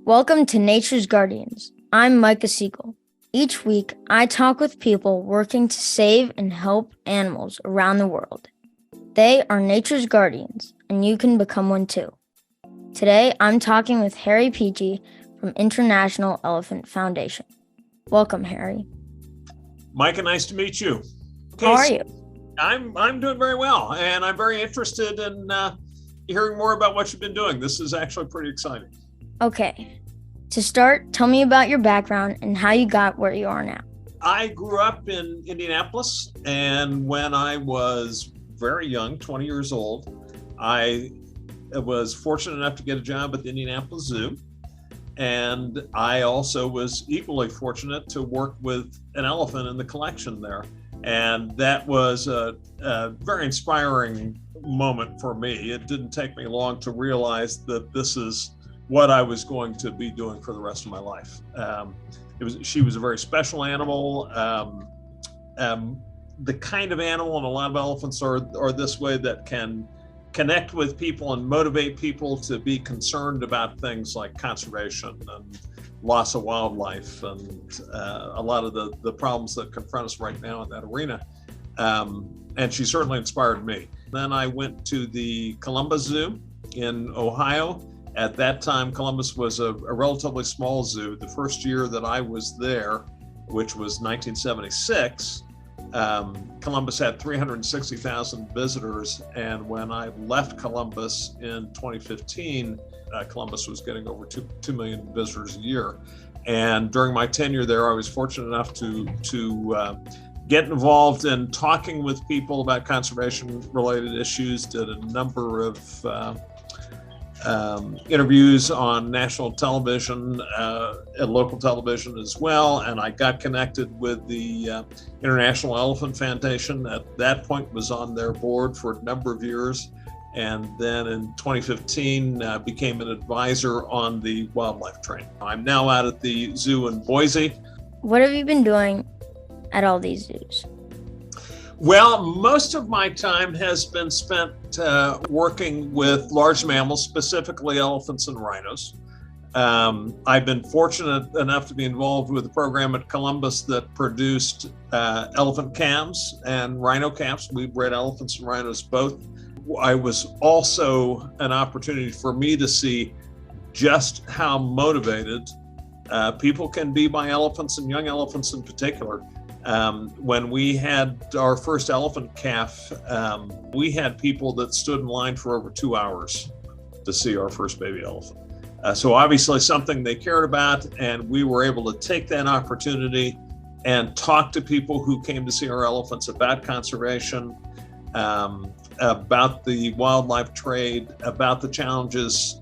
Welcome to Nature's Guardians. I'm Micah Siegel. Each week, I talk with people working to save and help animals around the world. They are nature's guardians, and you can become one too. Today, I'm talking with Harry Peachey from International Elephant Foundation. Welcome, Harry. Micah, nice to meet you. How are you? I'm doing very well, and I'm very interested in hearing more about what you've been doing. This is actually pretty exciting. Okay. To start, tell me about your background and how you got where you are now. I grew up in Indianapolis, and when I was very young, 20 years old, I was fortunate enough to get a job at the Indianapolis Zoo. And I also was equally fortunate to work with an elephant in the collection there. And that was a very inspiring moment for me. It didn't take me long to realize that this is what I was going to be doing for the rest of my life. She was a very special animal. The kind of animal, and a lot of elephants are this way, that can connect with people and motivate people to be concerned about things like conservation and loss of wildlife and a lot of the problems that confront us right now in that arena. And she certainly inspired me. Then I went to the Columbus Zoo in Ohio. At that time, Columbus was a relatively small zoo. The first year that I was there, which was 1976, Columbus had 360,000 visitors, and when I left Columbus in 2015, Columbus was getting over 2 million visitors a year. And during my tenure there, I was fortunate enough to get involved in talking with people about conservation-related issues, did a number of interviews on national television and local television as well, and I got connected with the International Elephant Foundation. At that point was on their board for a number of years, and then in 2015 became an advisor on the wildlife train. I'm now out at the zoo in Boise. What have you been doing at all these zoos? Well, most of my time has been spent working with large mammals, specifically elephants and rhinos. I've been fortunate enough to be involved with a program at Columbus that produced elephant calves and rhino calves. We bred elephants and rhinos both. I was also an opportunity for me to see just how motivated people can be by elephants, and young elephants in particular. When we had our first elephant calf, we had people that stood in line for over 2 hours to see our first baby elephant. So obviously something they cared about, and we were able to take that opportunity and talk to people who came to see our elephants about conservation, about the wildlife trade, about the challenges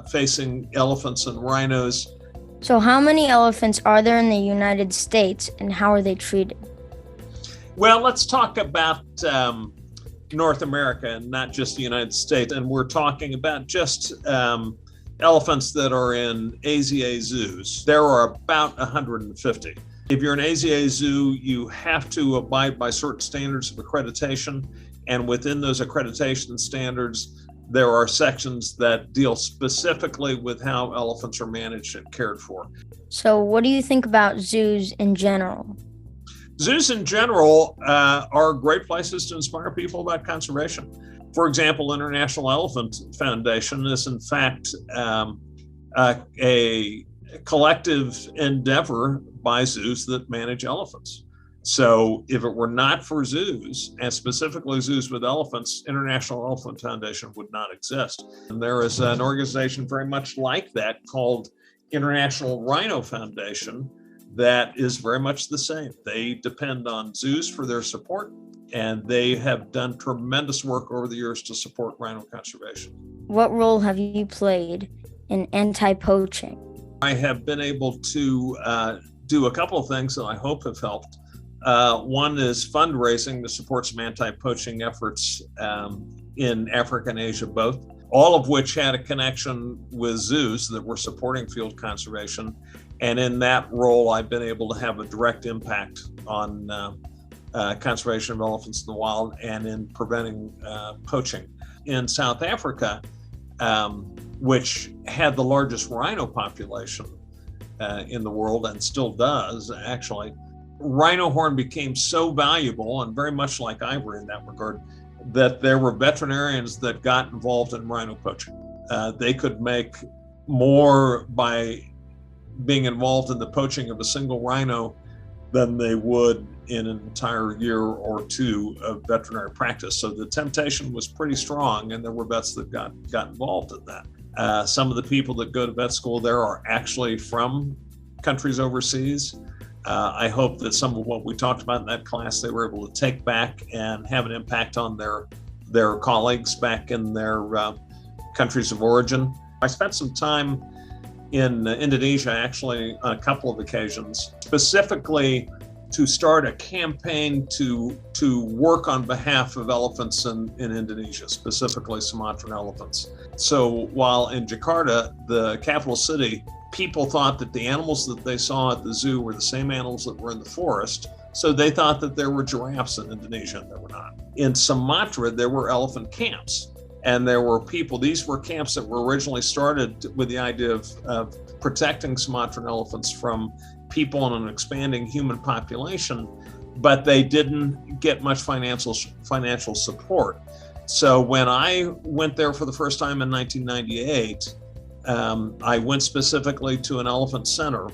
facing elephants and rhinos. So how many elephants are there in the United States, and how are they treated? Well, let's talk about North America and not just the United States. And we're talking about just elephants that are in AZA zoos. There are about 150. If you're an AZA zoo, you have to abide by certain standards of accreditation. And within those accreditation standards, there are sections that deal specifically with how elephants are managed and cared for. So what do you think about zoos in general? Zoos in general are great places to inspire people about conservation. For example, International Elephant Foundation is in fact a collective endeavor by zoos that manage elephants. So if it were not for zoos, and specifically zoos with elephants, International Elephant Foundation would not exist. And there is an organization very much like that called International Rhino Foundation that is very much the same. They depend on zoos for their support, and they have done tremendous work over the years to support rhino conservation. What role have you played in anti-poaching? I have been able to do a couple of things that I hope have helped. One is fundraising to support some anti-poaching efforts in Africa and Asia both, all of which had a connection with zoos that were supporting field conservation. And in that role, I've been able to have a direct impact on conservation of elephants in the wild and in preventing poaching. In South Africa, which had the largest rhino population in the world, and still does actually, rhino horn became so valuable, and very much like ivory in that regard, that there were veterinarians that got involved in rhino poaching. They could make more by being involved in the poaching of a single rhino than they would in an entire year or two of veterinary practice. So the temptation was pretty strong, and there were vets that got involved in that. Some of the people that go to vet school there are actually from countries overseas. I hope that some of what we talked about in that class, they were able to take back and have an impact on their colleagues back in their countries of origin. I spent some time in Indonesia, actually, on a couple of occasions, specifically to start a campaign to work on behalf of elephants in Indonesia, specifically Sumatran elephants. So while in Jakarta, the capital city, people thought that the animals that they saw at the zoo were the same animals that were in the forest. So they thought that there were giraffes in Indonesia, and there were not. In Sumatra, there were elephant camps. And there were people, these were camps that were originally started with the idea of protecting Sumatran elephants from people in an expanding human population, but they didn't get much financial support. So when I went there for the first time in 1998, I went specifically to an elephant center,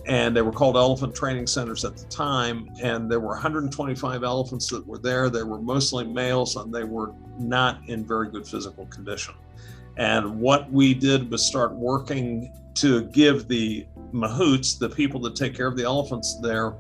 and they were called elephant training centers at the time. And there were 125 elephants that were there. They were mostly males, and they were not in very good physical condition. And what we did was start working to give the mahouts, the people that take care of the elephants there,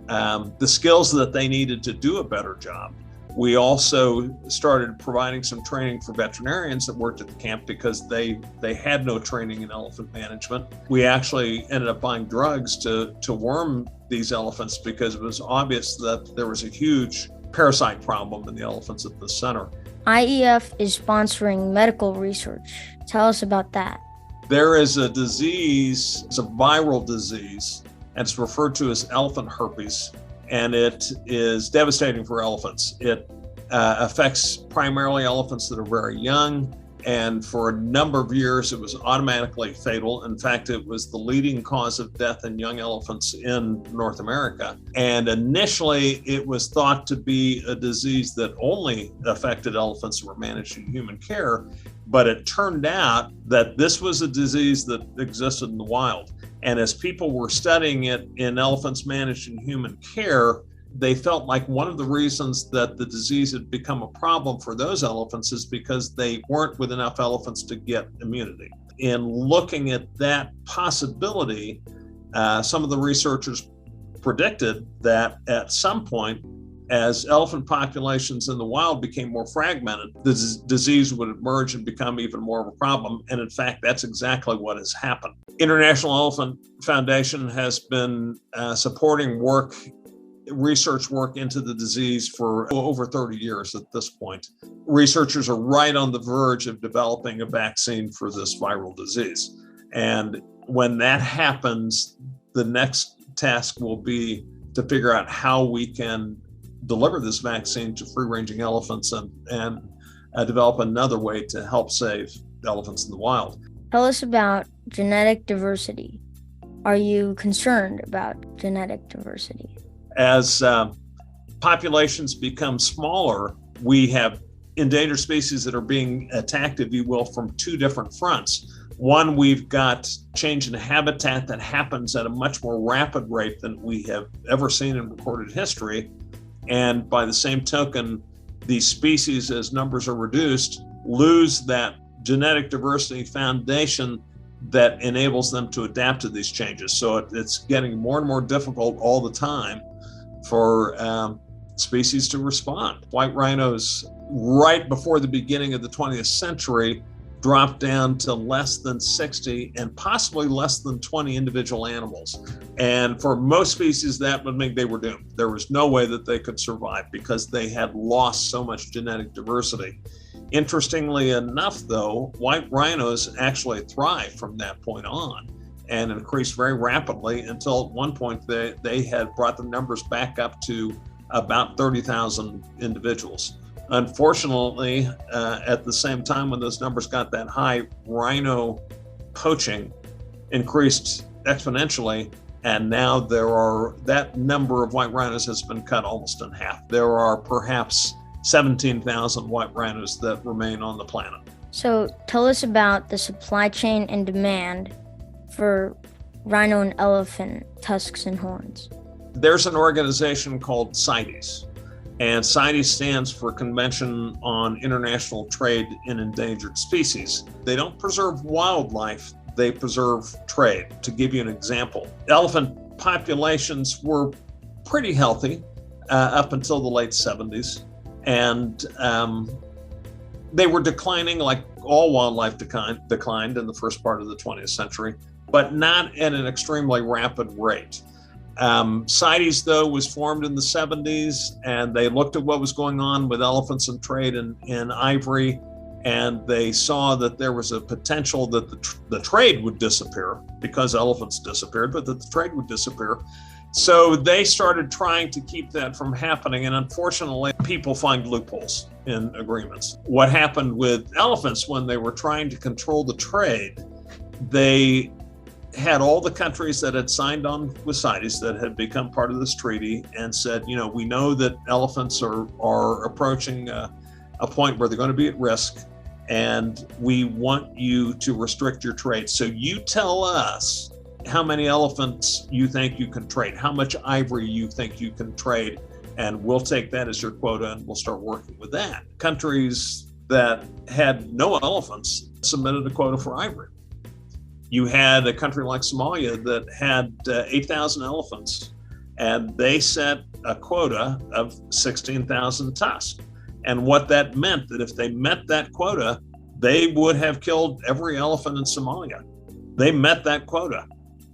the skills that they needed to do a better job. We also started providing some training for veterinarians that worked at the camp because they had no training in elephant management. We actually ended up buying drugs to worm these elephants because it was obvious that there was a huge parasite problem in the elephants at the center. IEF is sponsoring medical research. Tell us about that. There is a disease, it's a viral disease, and it's referred to as elephant herpes. And it is devastating for elephants. It affects primarily elephants that are very young, and for a number of years it was automatically fatal. In fact, it was the leading cause of death in young elephants in North America. And initially it was thought to be a disease that only affected elephants that were managed in human care, but it turned out that this was a disease that existed in the wild. And as people were studying it in elephants managed in human care, they felt like one of the reasons that the disease had become a problem for those elephants is because they weren't with enough elephants to get immunity. In looking at that possibility, some of the researchers predicted that at some point, as elephant populations in the wild became more fragmented, the disease would emerge and become even more of a problem. And in fact, that's exactly what has happened. International Elephant Foundation has been supporting research work into the disease for over 30 years at this point. Researchers are right on the verge of developing a vaccine for this viral disease. And when that happens, the next task will be to figure out how we can deliver this vaccine to free-ranging elephants and develop another way to help save elephants in the wild. Tell us about genetic diversity. Are you concerned about genetic diversity? As populations become smaller, we have endangered species that are being attacked, if you will, from two different fronts. One, we've got change in habitat that happens at a much more rapid rate than we have ever seen in recorded history. And by the same token, these species, as numbers are reduced, lose that genetic diversity foundation that enables them to adapt to these changes. So it's getting more and more difficult all the time for species to respond. White rhinos, right before the beginning of the 20th century, dropped down to less than 60 and possibly less than 20 individual animals. And for most species, that would mean they were doomed. There was no way that they could survive because they had lost so much genetic diversity. Interestingly enough, though, white rhinos actually thrive from that point on and increased very rapidly until at one point they had brought the numbers back up to about 30,000 individuals. Unfortunately, at the same time when those numbers got that high, rhino poaching increased exponentially, and now that number of white rhinos has been cut almost in half. There are perhaps 17,000 white rhinos that remain on the planet. So tell us about the supply chain and demand for rhino and elephant tusks and horns. There's an organization called CITES, and CITES stands for Convention on International Trade in Endangered Species. They don't preserve wildlife, they preserve trade. To give you an example, elephant populations were pretty healthy up until the late 70s, and they were declining like all wildlife declined in the first part of the 20th century, but not at an extremely rapid rate. CITES, though, was formed in the 70s, and they looked at what was going on with elephants and trade in ivory, and they saw that there was a potential that the trade would disappear because elephants disappeared, but that the trade would disappear. So they started trying to keep that from happening, and unfortunately, people find loopholes in agreements. What happened with elephants when they were trying to control the trade, they had all the countries that had signed on with CITES that had become part of this treaty and said, we know that elephants are approaching a point where they're going to be at risk, and we want you to restrict your trade. So you tell us how many elephants you think you can trade, how much ivory you think you can trade, and we'll take that as your quota and we'll start working with that. Countries that had no elephants submitted a quota for ivory. You had a country like Somalia that had 8,000 elephants, and they set a quota of 16,000 tusks. And what that meant, that if they met that quota, they would have killed every elephant in Somalia. They met that quota.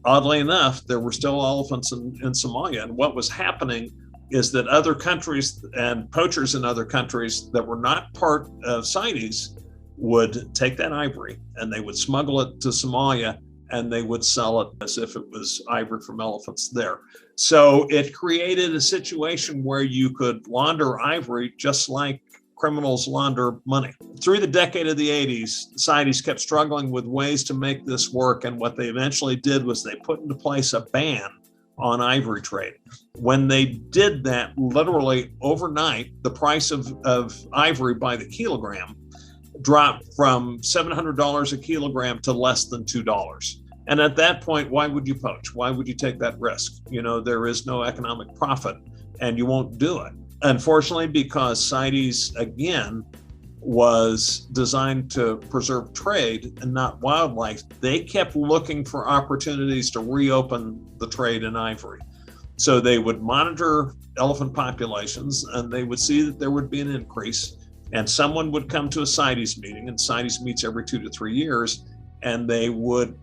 Oddly enough, there were still elephants in Somalia. And what was happening is that other countries and poachers in other countries that were not part of CITES would take that ivory and they would smuggle it to Somalia, and they would sell it as if it was ivory from elephants there. So it created a situation where you could launder ivory just like criminals launder money. Through the decade of the 80s, CITES kept struggling with ways to make this work, and what they eventually did was they put into place a ban on ivory trade. When they did that, literally overnight, the price of ivory by the kilogram dropped from $700 a kilogram to less than $2. And at that point, why would you poach? Why would you take that risk? There is no economic profit, and you won't do it. Unfortunately, because CITES, again, was designed to preserve trade and not wildlife, they kept looking for opportunities to reopen the trade in ivory. So they would monitor elephant populations, and they would see that there would be an increase, and someone would come to a CITES meeting, and CITES meets every 2 to 3 years, and they would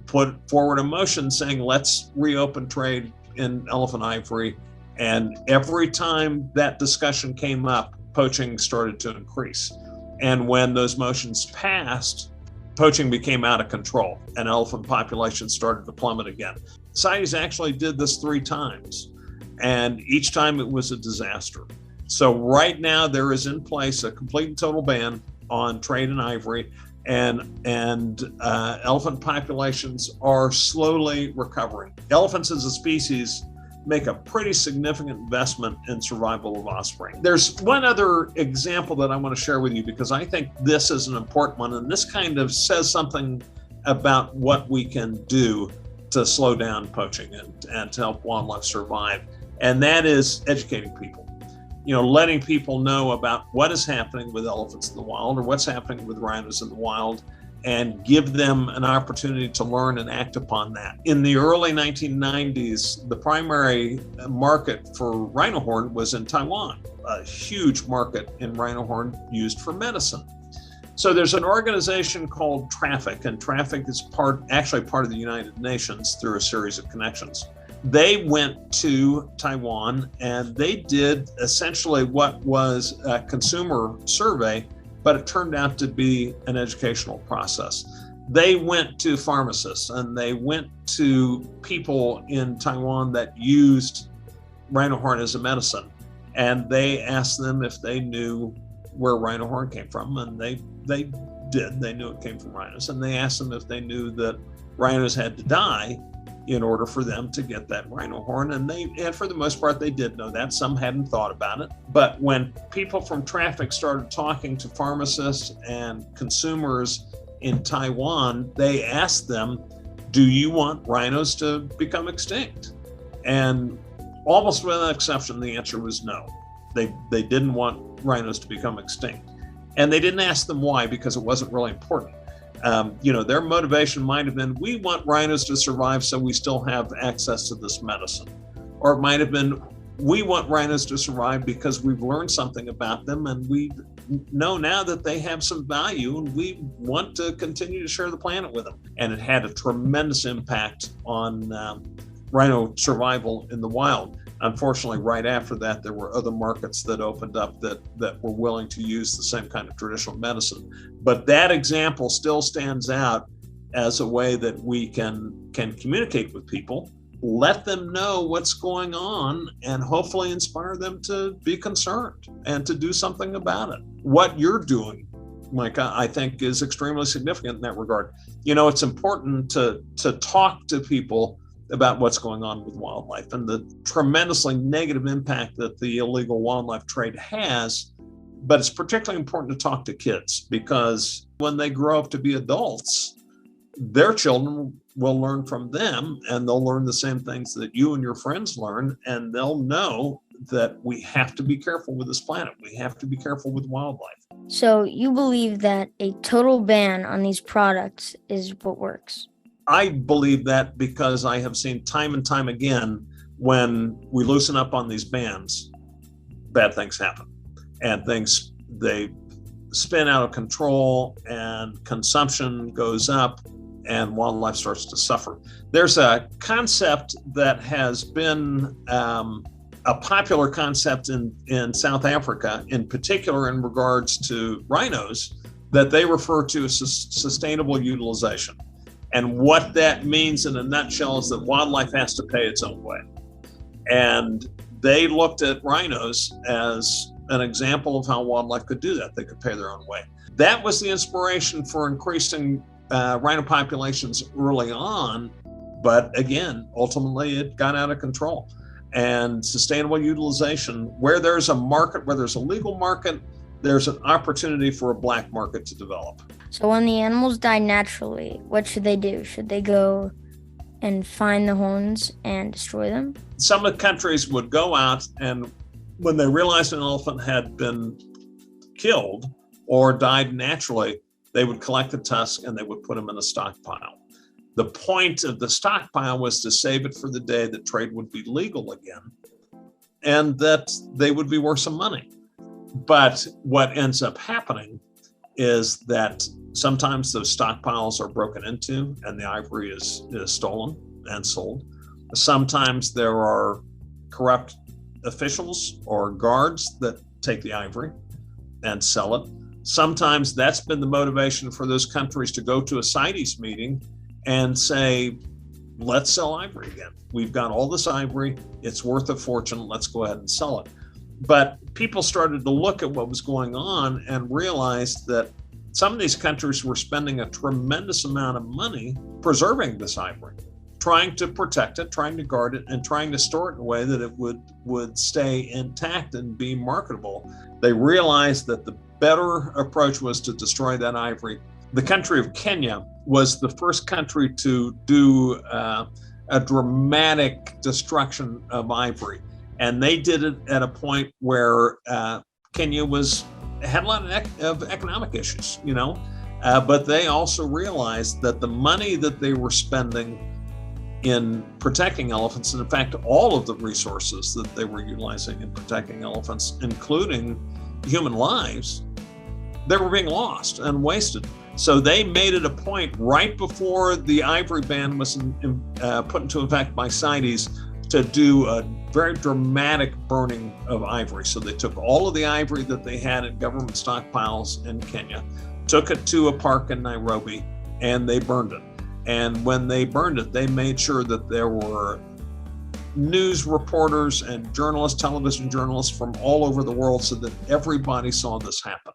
put forward a motion saying, let's reopen trade in elephant ivory. And every time that discussion came up, poaching started to increase. And when those motions passed, poaching became out of control and elephant populations started to plummet again. CITES actually did this 3 times, and each time it was a disaster. So right now there is in place a complete and total ban on trade in ivory, and elephant populations are slowly recovering. Elephants as a species make a pretty significant investment in survival of offspring. There's one other example that I want to share with you because I think this is an important one, and this kind of says something about what we can do to slow down poaching and to help wildlife survive, and that is educating people. Letting people know about what is happening with elephants in the wild or what's happening with rhinos in the wild, and give them an opportunity to learn and act upon that. In the early 1990s, the primary market for rhino horn was in Taiwan, a huge market in rhino horn used for medicine. So there's an organization called Traffic, and Traffic is actually part of the United Nations through a series of connections. They went to Taiwan and they did essentially what was a consumer survey, but it turned out to be an educational process. They went to pharmacists and they went to people in Taiwan that used rhino horn as a medicine. And they asked them if they knew where rhino horn came from, and they did. They knew it came from rhinos, and they asked them if they knew that rhinos had to die in order for them to get that rhino horn, and for the most part they did know that. Some hadn't thought about it, but when people from traffic started talking to pharmacists and consumers in Taiwan, they asked them, do you want rhinos to become extinct? And almost without exception, the answer was no. They didn't want rhinos to become extinct. And they didn't ask them why, because it wasn't really important. Their motivation might have been, we want rhinos to survive so we still have access to this medicine. Or it might have been, we want rhinos to survive because we've learned something about them and we know now that they have some value and we want to continue to share the planet with them. And it had a tremendous impact on rhino survival in the wild. Unfortunately, right after that, there were other markets that opened up that were willing to use the same kind of traditional medicine. But that example still stands out as a way that we can communicate with people, let them know what's going on, and hopefully inspire them to be concerned and to do something about it. What you're doing, Micah, I think is extremely significant in that regard. It's important to talk to people about what's going on with wildlife and the tremendously negative impact that the illegal wildlife trade has. But it's particularly important to talk to kids, because when they grow up to be adults, their children will learn from them, and they'll learn the same things that you and your friends learn, and they'll know that we have to be careful with this planet. We have to be careful with wildlife. So you believe that a total ban on these products is what works? I believe that because I have seen time and time again, when we loosen up on these bans, bad things happen, and they spin out of control, and consumption goes up, and wildlife starts to suffer. There's a concept that has been a popular concept in South Africa, in particular in regards to rhinos, that they refer to as sustainable utilization. And what that means in a nutshell is that wildlife has to pay its own way. And they looked at rhinos as an example of how wildlife could do that. They could pay their own way. That was the inspiration for increasing rhino populations early on. But again, ultimately it got out of control. And sustainable utilization, where there's a market, where there's a legal market, there's an opportunity for a black market to develop. So when the animals die naturally, what should they do? Should they go and find the horns and destroy them? Some of the countries would go out, and when they realized an elephant had been killed or died naturally, they would collect the tusk and they would put them in a stockpile. The point of the stockpile was to save it for the day that trade would be legal again and that they would be worth some money. But what ends up happening is that sometimes those stockpiles are broken into and the ivory is stolen and sold. Sometimes there are corrupt officials or guards that take the ivory and sell it. Sometimes that's been the motivation for those countries to go to a CITES meeting and say, let's sell ivory again. We've got all this ivory, it's worth a fortune, let's go ahead and sell it. But people started to look at what was going on and realized that some of these countries were spending a tremendous amount of money preserving this ivory, trying to protect it, trying to guard it, and trying to store it in a way that it would stay intact and be marketable. They realized that the better approach was to destroy that ivory. The country of Kenya was the first country to do a dramatic destruction of ivory. And they did it at a point where Kenya had a lot of economic issues, but they also realized that the money that they were spending in protecting elephants, and in fact, all of the resources that they were utilizing in protecting elephants, including human lives, they were being lost and wasted. So they made it a point right before the ivory ban was put into effect by CITES to do a very dramatic burning of ivory. So they took all of the ivory that they had in government stockpiles in Kenya, took it to a park in Nairobi, and they burned it. And when they burned it, they made sure that there were news reporters and journalists, television journalists from all over the world so that everybody saw this happen.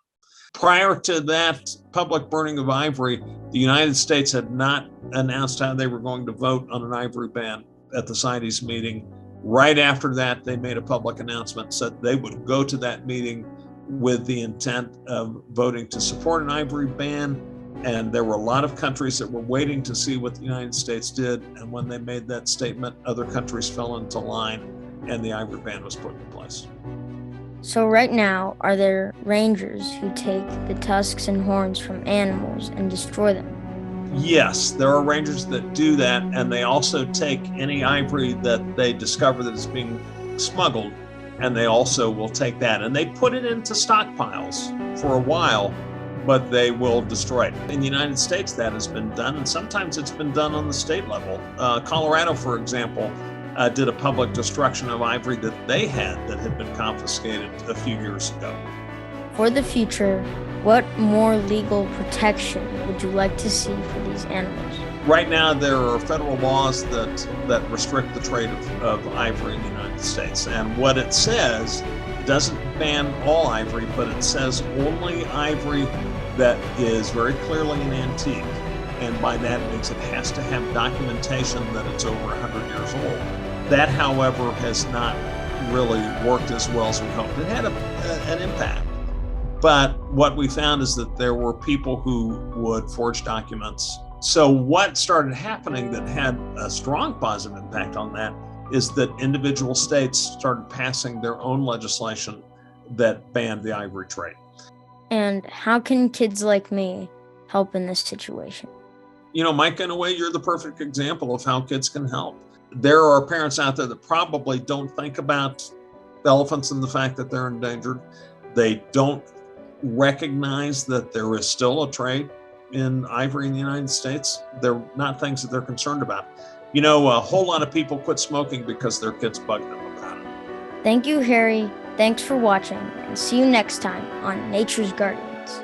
Prior to that public burning of ivory, the United States had not announced how they were going to vote on an ivory ban at the CITES meeting. Right after that, they made a public announcement, said they would go to that meeting with the intent of voting to support an ivory ban. And there were a lot of countries that were waiting to see what the United States did. And when they made that statement, other countries fell into line and the ivory ban was put in place. So right now, are there rangers who take the tusks and horns from animals and destroy them? Yes, there are rangers that do that, and they also take any ivory that they discover that is being smuggled, and they also will take that, and they put it into stockpiles for a while, but they will destroy it. In the United States, that has been done, and sometimes it's been done on the state level. Colorado, for example, did a public destruction of ivory that they had that had been confiscated a few years ago. For the future, what more legal protection would you like to see for these animals? Right now, there are federal laws that restrict the trade of ivory in the United States. And what it says doesn't ban all ivory, but it says only ivory that is very clearly an antique. And by that it means it has to have documentation that it's over 100 years old. That, however, has not really worked as well as we hoped. It had an impact. But what we found is that there were people who would forge documents. So what started happening that had a strong positive impact on that is that individual states started passing their own legislation that banned the ivory trade. And how can kids like me help in this situation? You know, Mike, in a way, you're the perfect example of how kids can help. There are parents out there that probably don't think about elephants and the fact that they're endangered. They don't recognize that there is still a trade in ivory in the United States. They're not things that they're concerned about. You know, a whole lot of people quit smoking because their kids bug them about it. Thank you, Harry. Thanks for watching, and see you next time on Nature's Guardians.